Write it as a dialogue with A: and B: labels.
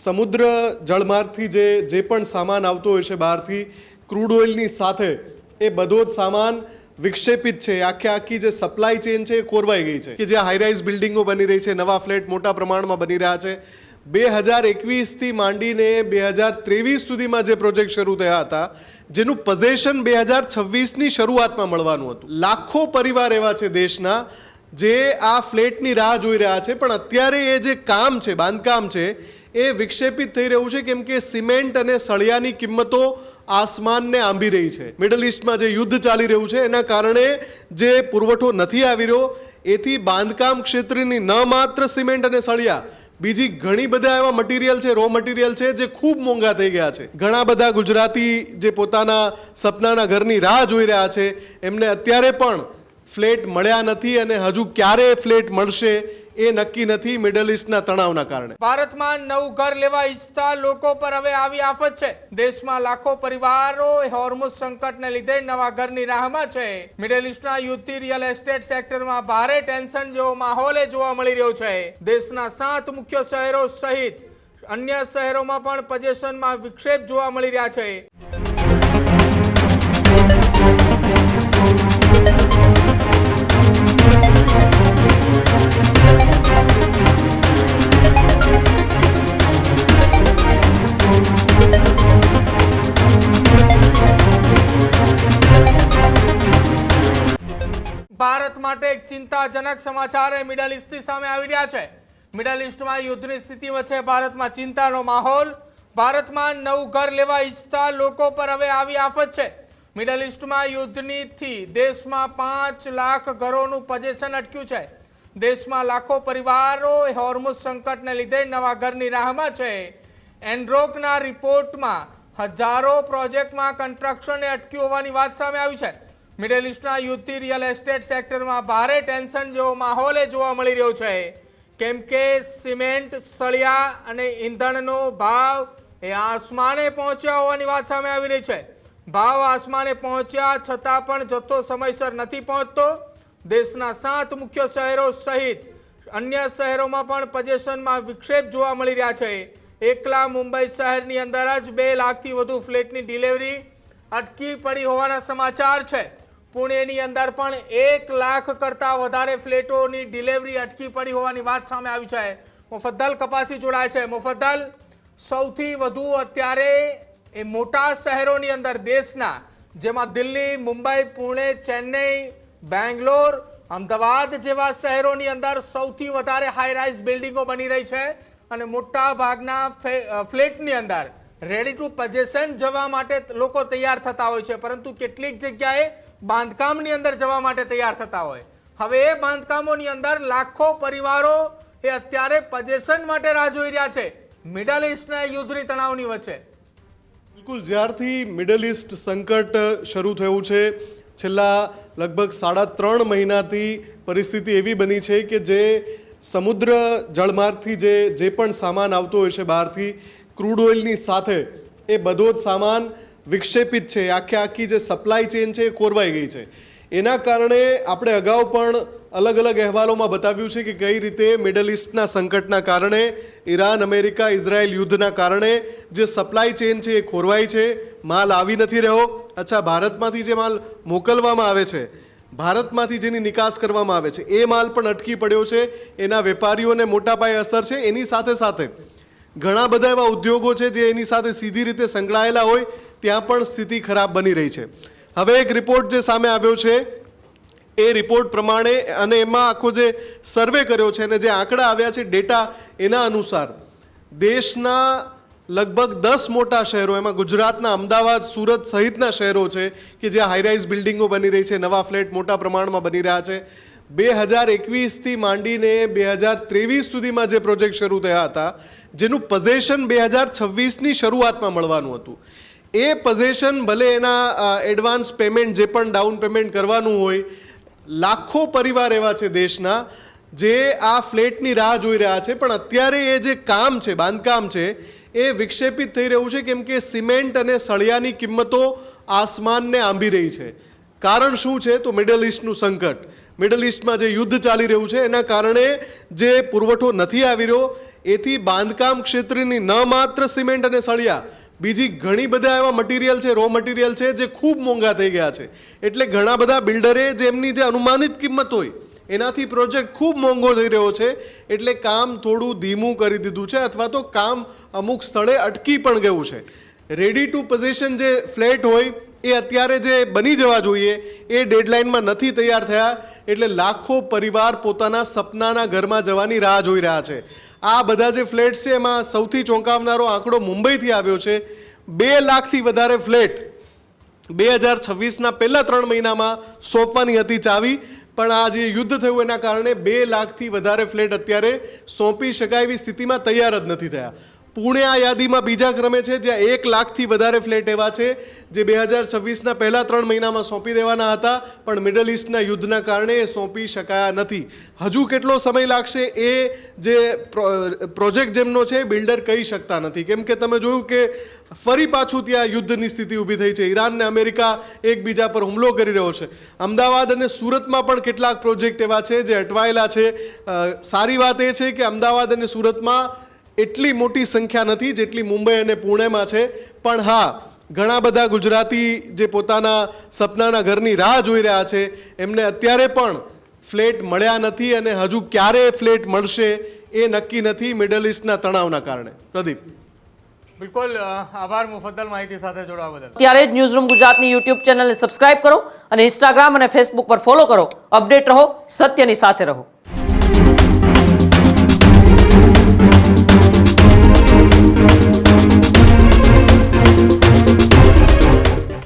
A: સમુદ્ર જળમાર્ગથી જે પણ સામાન આવતો હોય છે બહારથી ક્રૂડ ઓઇલની સાથે એ બધો જ સામાન વિક્ષેપિત છે. આખી જે સપ્લાય ચેન છે એ કોરવાઈ ગઈ છે કે જ્યાં હાઈરાઇઝ બિલ્ડિંગો બની રહી છે, નવા ફ્લેટ મોટા પ્રમાણમાં બની રહ્યા છે. 2021થી માંડીને 2023 સુધીમાં જે પ્રોજેક્ટ શરૂ થયા હતા જેનું પોઝેશન 2026ની શરૂઆતમાં મળવાનું હતું. લાખો પરિવાર એવા છે દેશના જે આ ફ્લેટની રાહ જોઈ રહ્યા છે, પણ અત્યારે એ જે કામ છે, બાંધકામ છે, એ વિક્ષેપિત થઈ રહ્યું છે કેમ કે સિમેન્ટ અને સળિયાની કિંમતો આસમાનને આંબી રહી છે. મિડલ ઇસ્ટમાં જે યુદ્ધ ચાલી રહ્યું છે એના કારણે જે પુરવઠો નથી આવી રહ્યો, એથી બાંધકામ ક્ષેત્રની ન માત્ર સિમેન્ટ અને સળિયા, બીજી ઘણી બધા એવા મટીરિયલ છે, રો મટીરિયલ છે જે ખૂબ મોંઘા થઈ ગયા છે. ઘણા બધા ગુજરાતી જે પોતાના સપનાના ઘરની રાહ જોઈ રહ્યા છે એમને અત્યારે પણ ફ્લેટ મળ્યા નથી અને હજુ ક્યારે ફ્લેટ મળશે એ નક્કી નથી મિડલ ઇસ્ટના તણાવના કારણે.
B: ભારતમાં નવું ઘર લેવા ઈચ્છતા લોકો પર હવે આવી આફત છે. દેશમાં લાખો પરિવારો હોર્મુઝ સંકટને લીધે નવા ઘરની રાહમાં છે. મિડલ ઇસ્ટના યુદ્ધથી રિયલ એસ્ટેટ સેક્ટરમાં ભારે ટેન્શન જેવો માહોલ જોવા મળી રહ્યો છે. દેશના 7 મુખ્ય શહેરો સહિત અન્ય શહેરોમાં પણ પોઝેશનમાં વિક્ષેપ જોવા મળી રહ્યા છે. ભારત માટે એક ચિંતાજનક સમાચાર મિડલ ઇસ્ટથી સામે આવી રહ્યા છે. મિડલ ઇસ્ટમાં યુદ્ધની સ્થિતિ વચ્ચે ભારતમાં ચિંતાનો માહોલ. ભારતમાં નવું ઘર લેવા ઈચ્છતા લોકો પર હવે આવી આફત છે. મિડલ ઇસ્ટમાં યુદ્ધથી દેશમાં 5 લાખ ઘરોનું પોઝેશન અટક્યું છે. દેશમાં લાખો પરિવારો હોર્મુઝ સંકટને લીધે નવા ઘરની રાહમાં છે. એનરોકના રિપોર્ટમાં હજારો પ્રોજેક્ટમાં કન્સ્ટ્રક્શન અટક્યું હોવાની વાત સામે આવી છે. મિડલ ઇસ્ટના યુદ્ધથી રિયલ એસ્ટેટ સેક્ટરમાં ભારે ટેન્શન જેવો માહોલ જોવા મળી રહ્યો છે કેમ કે સિમેન્ટ, સળિયા અને ઈંધણનો ભાવ એ આસમાને પહોંચ્યા હોવાની વાત સામે આવી રહી છે. ભાવ આસમાને પહોંચ્યા છતાં પણ જથ્થો સમયસર નથી પહોંચતો. દેશના 7 મુખ્ય શહેરો સહિત અન્ય શહેરોમાં પણ પોઝેશનમાં વિક્ષેપ જોવા મળી રહ્યા છે. એકલા મુંબઈ શહેરની અંદર જ 2 લાખથી વધુ ફ્લેટની ડિલિવરી અટકી પડી હોવાના સમાચાર છે. પુણેની અંદર પણ 1 લાખ કરતાં વધારે ફ્લેટોની ડિલિવરી અટકી પડી હોવાની વાત સામે આવી છે. મુફદ્દલ કપાસી જોડાય છે. મુફદ્દલ, સૌથી વધુ અત્યારે એ મોટા શહેરોની અંદર દેશના જેમાં દિલ્હી, મુંબઈ, પુણે, ચેન્નઈ, બેંગ્લોર, અમદાવાદ જેવા શહેરોની અંદર સૌથી વધારે હાઈ રાઇઝ બિલ્ડિંગો બની રહી છે અને મોટા ભાગના ફ્લેટની અંદર રેડી ટુ પોઝેશન જવા માટે લોકો તૈયાર થતા હોય છે, પરંતુ કેટલીક જગ્યાએ બાંધકામની અંદર જવા માટે તૈયાર થતા હોય. હવે એ બાંધકામોની અંદર લાખો પરિવારો એ અત્યારે પોઝેશન માટે રાહ જોઈ રહ્યા છે મિડલ ઇસ્ટના યુદ્ધની તણાવની વચ્ચે.
A: બિલકુલ, જ્યારથી મિડલ ઇસ્ટ સંકટ શરૂ થયું છે છેલ્લા લગભગ 3.5 મહિનાથી પરિસ્થિતિ એવી બની છે કે જે સમુદ્ર જળમાર્ગથી જે પણ સામાન આવતો હોય છે બહારથી ક્રૂડ ઓઇલની સાથે એ બધો જ સામાન વિક્ષેપિત છે. આખી જે સપ્લાય ચેન છે એ કોરવાઈ ગઈ છે. એના કારણે આપણે અગાઉ પણ અલગ અલગ અહેવાલોમાં બતાવ્યું છે કે કઈ રીતે મિડલ ઇસ્ટના સંકટના કારણે, ઈરાન, અમેરિકા, ઇઝરાયલ યુદ્ધના કારણે જે સપ્લાય ચેન છે એ ખોરવાઈ છે. માલ આવી નથી રહ્યો. અચ્છા, ભારતમાંથી જે માલ મોકલવામાં આવે છે, ભારતમાંથી જેની નિકાસ કરવામાં આવે છે, એ માલ પણ અટકી પડ્યો છે. એના વેપારીઓને મોટા પાયે અસર છે. એની સાથે સાથે ઘણા બધા એવા ઉદ્યોગો છે જે એની સાથે સીધી રીતે સંકળાયેલા હોય, ત્યાં પણ સ્થિતિ ખરાબ બની રહી છે. હવે એક રિપોર્ટ જે સામે આવ્યો છે એ રિપોર્ટ પ્રમાણે અને એમાં આખો જે સર્વે કર્યો છે અને જે આંકડા આવ્યા છે ડેટા, એના અનુસાર દેશના લગભગ 10 મોટા શહેરો, એમાં ગુજરાતના અમદાવાદ, સુરત સહિતના શહેરો છે કે જ્યાં હાઈરાઇઝ બિલ્ડિંગો બની રહી છે, નવા ફ્લેટ મોટા પ્રમાણમાં બની રહ્યા છે. 2021થી માંડીને 2023 સુધીમાં જે પ્રોજેક્ટ શરૂ થયા હતા જેનું પોઝેશન 2026ની શરૂઆતમાં મળવાનું હતું, એ પોઝેશન ભલે એના એડવાન્સ પેમેન્ટ જે પણ ડાઉન પેમેન્ટ કરવાનું હોય, લાખો પરિવાર એવા છે દેશના જે આ ફ્લેટની રાહ જોઈ રહ્યા છે, પણ અત્યારે એ જે કામ છે, બાંધકામ છે, એ વિક્ષેપિત થઈ રહ્યું છે કેમ કે સિમેન્ટ અને સળિયાની કિંમતો આસમાનને આંબી રહી છે. કારણ શું છે? તો મિડલ ઇસ્ટનું સંકટ. મિડલ ઇસ્ટમાં જે યુદ્ધ ચાલી રહ્યું છે એના કારણે જે પુરવઠો નથી આવી રહ્યો, એથી બાંધકામ ક્ષેત્રની ન માત્ર સિમેન્ટ અને સળિયા, બીજી ઘણી બધા એવા મટીરિયલ છે, રો મટીરિયલ છે જે ખૂબ મોંઘા થઈ ગયા છે. એટલે ઘણા બધા બિલ્ડરે જેમની જે અનુમાનિત કિંમત હોય એનાથી પ્રોજેક્ટ ખૂબ મોંઘો થઈ રહ્યો છે, એટલે કામ થોડું ધીમું કરી દીધું છે અથવા તો કામ અમુક સ્થળે અટકી પણ ગયું છે. રેડી ટુ પોઝિશન જે ફ્લેટ હોય એ અત્યારે જે બની જવા જોઈએ એ ડેડલાઇનમાં નથી તૈયાર થયા, એટલે લાખો પરિવાર પોતાના સપનાના ઘરમાં જવાની રાહ જોઈ રહ્યા છે. આ બધા જે ફ્લેટ્સ છે એમાં સૌથી ચોંકાવનારો આંકડો મુંબઈથી આવ્યો છે. 2 લાખથી વધારે ફ્લેટ 2026ના પહેલા 3 મહિનામાં સોંપવાની હતી ચાવી, પણ આ જે યુદ્ધ થયું એના કારણે 2 લાખથી વધારે ફ્લેટ અત્યારે સોંપી શકાય એવી સ્થિતિમાં તૈયાર જ નથી થયા. પુણે આ યાદીમાં બીજા ક્રમે છે, જ્યાં 1 લાખથી વધારે ફ્લેટ એવા છે જે 2026ના પહેલા 3 મહિનામાં સોંપી દેવાના હતા, પણ મિડલ ઇસ્ટના યુદ્ધના કારણે એ સોંપી શકાયા નથી. હજુ કેટલો સમય લાગશે એ જે પ્રોજેક્ટ જેમનો છે બિલ્ડર કહી શકતા નથી, કેમ કે તમે જોયું કે ફરી પાછું ત્યાં યુદ્ધની સ્થિતિ ઊભી થઈ છે. ઈરાન અને અમેરિકા એકબીજા પર હુમલો કરી રહ્યો છે. અમદાવાદ અને સુરતમાં પણ કેટલાક પ્રોજેક્ટ એવા છે જે અટવાયેલા છે. સારી વાત એ છે કે અમદાવાદ અને સુરતમાં એટલી મોટી સંખ્યા નથી જેટલી મુંબઈ અને પુણેમાં છે, પણ હા, ઘણા બધા ગુજરાતી જે પોતાના સપનાના ઘરની રાહ જોઈ રહ્યા છે એમને અત્યારે પણ ફ્લેટ મળ્યા નથી, અને હજુ ક્યારે ફ્લેટ મળશે એ નક્કી નથી મિડલ ઇસ્ટના તણાવના કારણે. પ્રદીપ.
B: બિલકુલ, આભાર મુફદ્દલ માહિતી સાથે જોડવા બદલ.
C: ત્યારે જ ન્યૂઝરૂમ ગુજરાતની યુટ્યુબ ચેનલને સબસ્ક્રાઇબ કરો અને ઇન્સ્ટાગ્રામ અને ફેસબુક પર ફોલો કરો. અપડેટ રહો, સત્યની સાથે રહો.